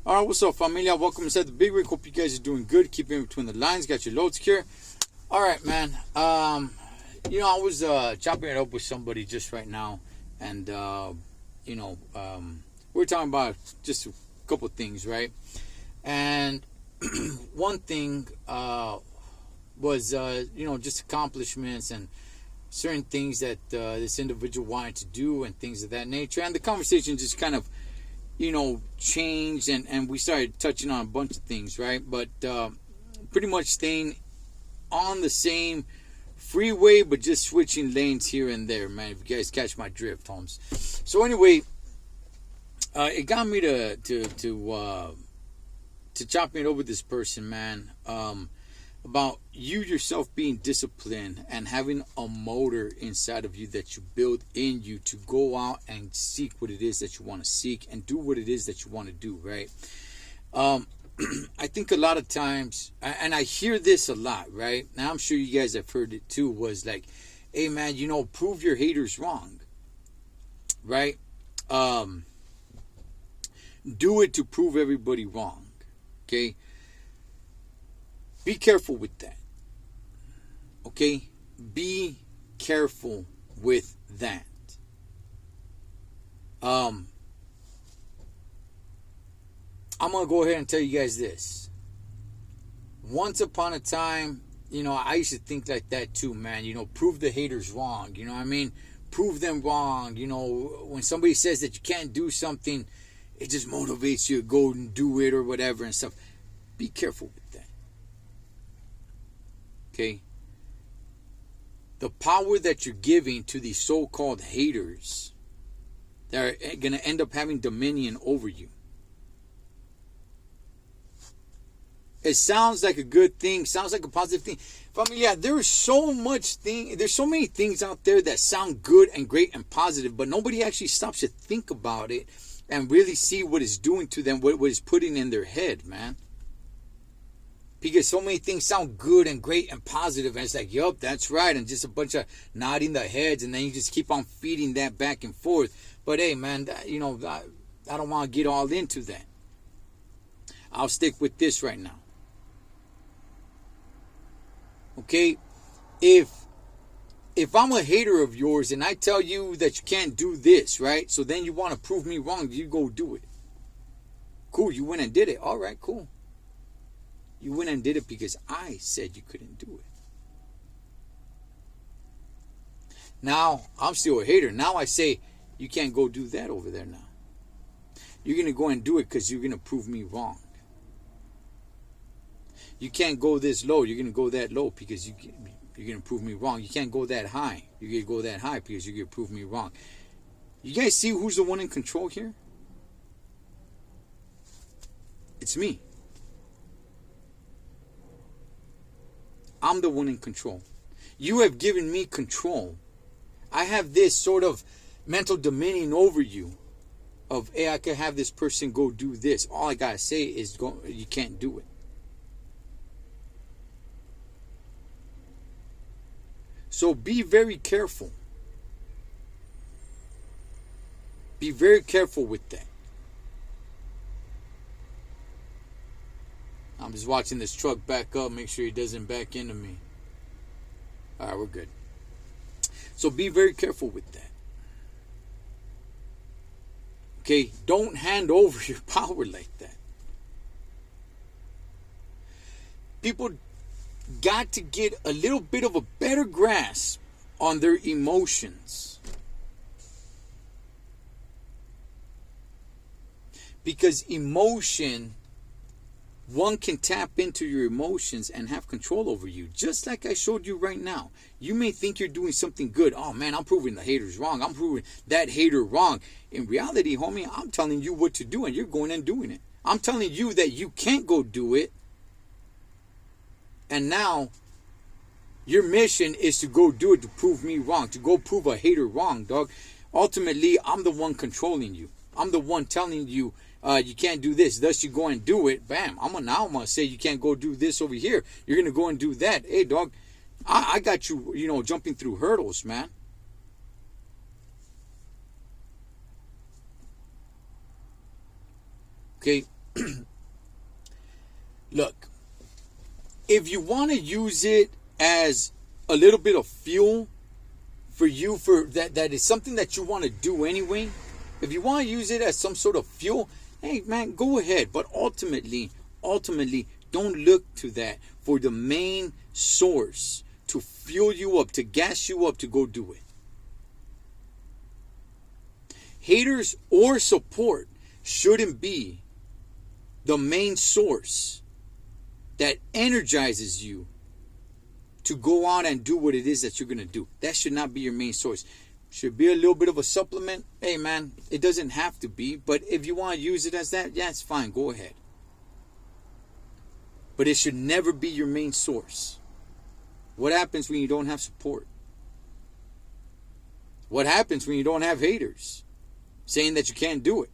All right, what's up, familia? Welcome inside the Big Rig. Hope you guys are doing good. Keep in between the lines. Got your loads here. All right, man. I was chopping it up with somebody just right now, and we were talking about just a couple things, right? And one thing was just accomplishments and certain things that this individual wanted to do and things of that nature. And the conversation just kind of changed, and we started touching on a bunch of things, right? But pretty much staying on the same freeway, but just switching lanes here and there, man. If you guys catch my drift, Holmes. So anyway, it got me to chopping it over with this person, man. About you yourself being disciplined and having a motor inside of you that you build in you to go out and seek what it is that you want to seek and do what it is that you want to do, right? I think a lot of times, and I hear this a lot, right? Now I'm sure you guys have heard it too, was like, hey man, prove your haters wrong, right? Do it to prove everybody wrong, okay? Be careful with that. Okay? Be careful with that. I'm going to go ahead and tell you guys this. Once upon a time, I used to think like that too, man. Prove the haters wrong. You know what I mean? Prove them wrong. When somebody says that you can't do something, it just motivates you to go and do it or whatever and stuff. Be careful with that. Okay? The power that you're giving to these so-called haters that are going to end up having dominion over you. It sounds like a good thing, sounds like a positive thing. Familia, there's so many things out there that sound good and great and positive, but nobody actually stops to think about it and really see what it's doing to them, what it's putting in their head, man. Because so many things sound good and great and positive, and it's like, yup, that's right, and just a bunch of nodding the heads, and then you just keep on feeding that back and forth. But hey, man, I don't want to get all into that. I'll stick with this right now. Okay? If I'm a hater of yours and I tell you that you can't do this, right? So then you want to prove me wrong, you go do it. Cool, you went and did it. All right, cool. You went and did it because I said you couldn't do it. Now, I'm still a hater. Now I say, you can't go do that over there now. You're going to go and do it because you're going to prove me wrong. You can't go this low. You're going to go that low because you're going to prove me wrong. You can't go that high. You're going to go that high because you're going to prove me wrong. You guys see who's the one in control here? It's me. I'm the one in control. You have given me control. I have this sort of mental dominion over you of, hey, I can have this person go do this. All I got to say is, you can't do it. So be very careful. Be very careful with that. I'm just watching this truck back up. Make sure he doesn't back into me. All right, we're good. So be very careful with that. Okay? Don't hand over your power like that. People got to get a little bit of a better grasp on their emotions. Because emotion, one can tap into your emotions and have control over you. Just like I showed you right now. You may think you're doing something good. Oh man, I'm proving the haters wrong. I'm proving that hater wrong. In reality, homie, I'm telling you what to do and you're going and doing it. I'm telling you that you can't go do it. And now, your mission is to go do it to prove me wrong. To go prove a hater wrong, dog. Ultimately, I'm the one controlling you. I'm the one telling you, you can't do this. Thus, you go and do it. Bam. I'm going to say you can't go do this over here. You're going to go and do that. Hey, dog, I got you, jumping through hurdles, man. Okay. Look, if you want to use it as a little bit of fuel for you, for that is something that you want to do anyway. If you want to use it as some sort of fuel, hey man, go ahead. But ultimately, don't look to that for the main source to fuel you up, to gas you up to go do it. Haters or support shouldn't be the main source that energizes you to go on and do what it is that you're going to do. That should not be your main source. Should be a little bit of a supplement. Hey man, it doesn't have to be, but if you want to use it as that, yeah, it's fine, go ahead. But it should never be your main source. What happens when you don't have support? What happens when you don't have haters saying that you can't do it?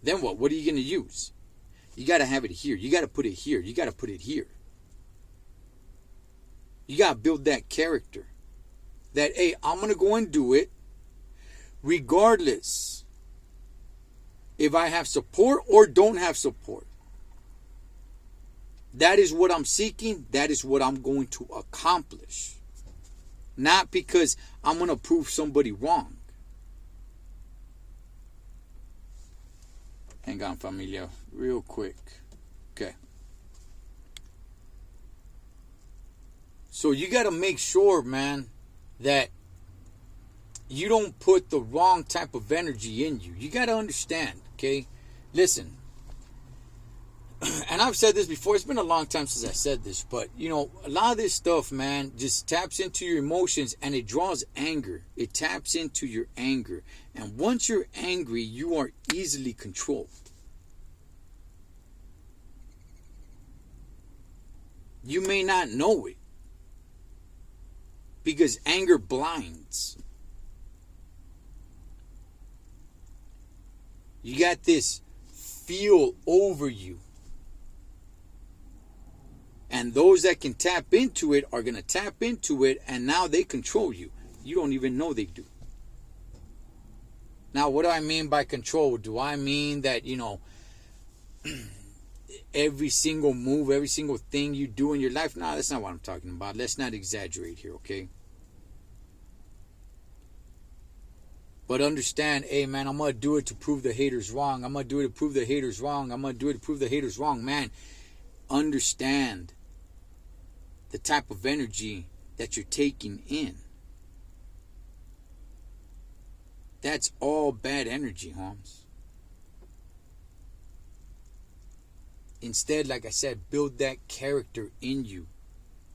Then what? What are you going to use? You got to have it here. You got to put it here. You got to put it here. You got to build that character. That, hey, I'm going to go and do it regardless if I have support or don't have support. That is what I'm seeking. That is what I'm going to accomplish. Not because I'm going to prove somebody wrong. Hang on, familia, real quick. Okay. So you got to make sure, man, that you don't put the wrong type of energy in you. You got to understand, okay? Listen, and I've said this before. It's been a long time since I said this, but, you know, a lot of this stuff, man, just taps into your emotions and it draws anger. It taps into your anger. And once you're angry, you are easily controlled. You may not know it because anger blinds. You got this feel over you. And those that can tap into it are going to tap into it, and now they control you. You don't even know they do. Now, what do I mean by control? Do I mean that, you know, every single move, every single thing you do in your life? No, that's not what I'm talking about. Let's not exaggerate here, okay? But understand, hey, man, I'm going to do it to prove the haters wrong. I'm going to do it to prove the haters wrong. I'm going to do it to prove the haters wrong. Man, understand the type of energy that you're taking in. That's all bad energy, Holmes. Instead, like I said, build that character in you.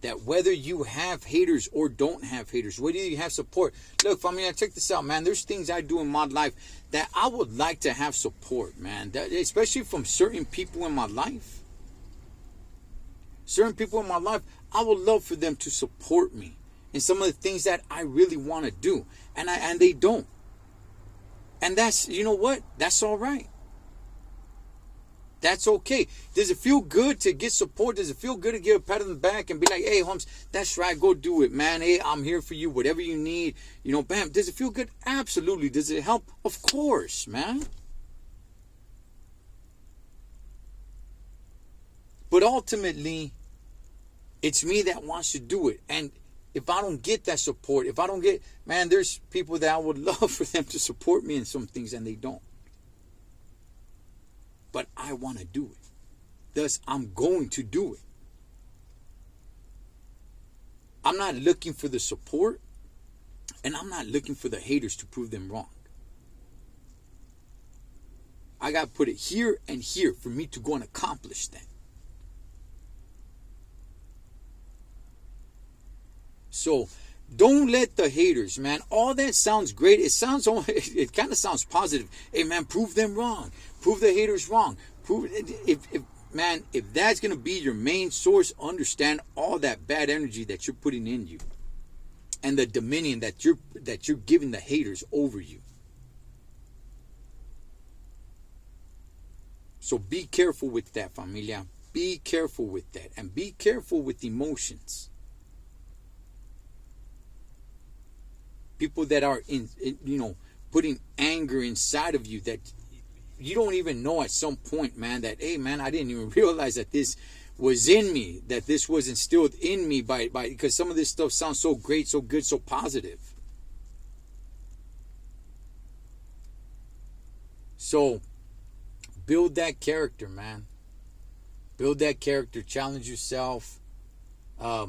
That whether you have haters or don't have haters, whether you have support. Look, I mean, check this out, man. There's things I do in my life that I would like to have support, man. That, especially from certain people in my life. Certain people in my life, I would love for them to support me in some of the things that I really want to do. And they don't. And that's, you know what? That's all right. That's okay. Does it feel good to get support? Does it feel good to get a pat on the back and be like, hey, Holmes, that's right, go do it, man. Hey, I'm here for you, whatever you need. You know, bam. Does it feel good? Absolutely. Does it help? Of course, man. But ultimately, it's me that wants to do it. And if I don't get that support, if I don't get, man, there's people that I would love for them to support me in some things and they don't. But I want to do it. Thus, I'm going to do it. I'm not looking for the support, and I'm not looking for the haters to prove them wrong. I got to put it here and here for me to go and accomplish that. So don't let the haters, man. All that sounds great. It kind of sounds positive. Hey, man, prove them wrong. Prove the haters wrong. If that's gonna be your main source, understand all that bad energy that you're putting in you, and the dominion that you're giving the haters over you. So be careful with that, familia. Be careful with that, and be careful with emotions. People that are putting anger inside of you, that you don't even know at some point, man, that, hey, man, I didn't even realize that this was in me, that this was instilled in me by because some of this stuff sounds so great, so good, so positive. So build that character, man. Build that character. Challenge yourself. I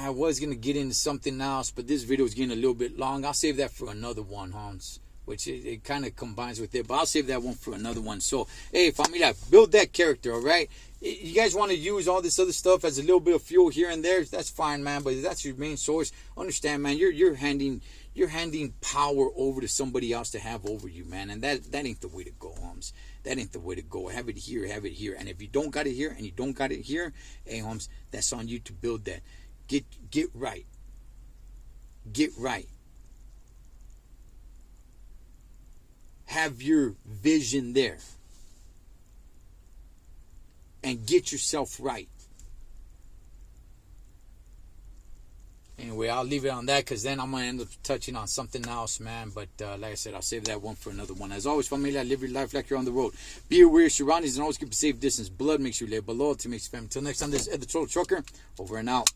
was going to get into something else, but this video is getting a little bit long. I'll save that for another one, Hans, which it kind of combines with it, but I'll save that one for another one. So, hey, familia, build that character, all right? You guys want to use all this other stuff as a little bit of fuel here and there, that's fine, man, but if that's your main source, understand, man, you're handing power over to somebody else to have over you, man, and that ain't the way to go, Holmes. That ain't the way to go. Have it here, and if you don't got it here and you don't got it here, hey, Holmes, that's on you to build that. Get right. Get right. Have your vision there. And get yourself right. Anyway, I'll leave it on that because then I'm going to end up touching on something else, man. But like I said, I'll save that one for another one. As always, familia, live your life like you're on the road. Be aware of your surroundings and always keep a safe distance. Blood makes you live, but loyalty makes you family. Until next time, this is Ed the Total Trucker. Over and out.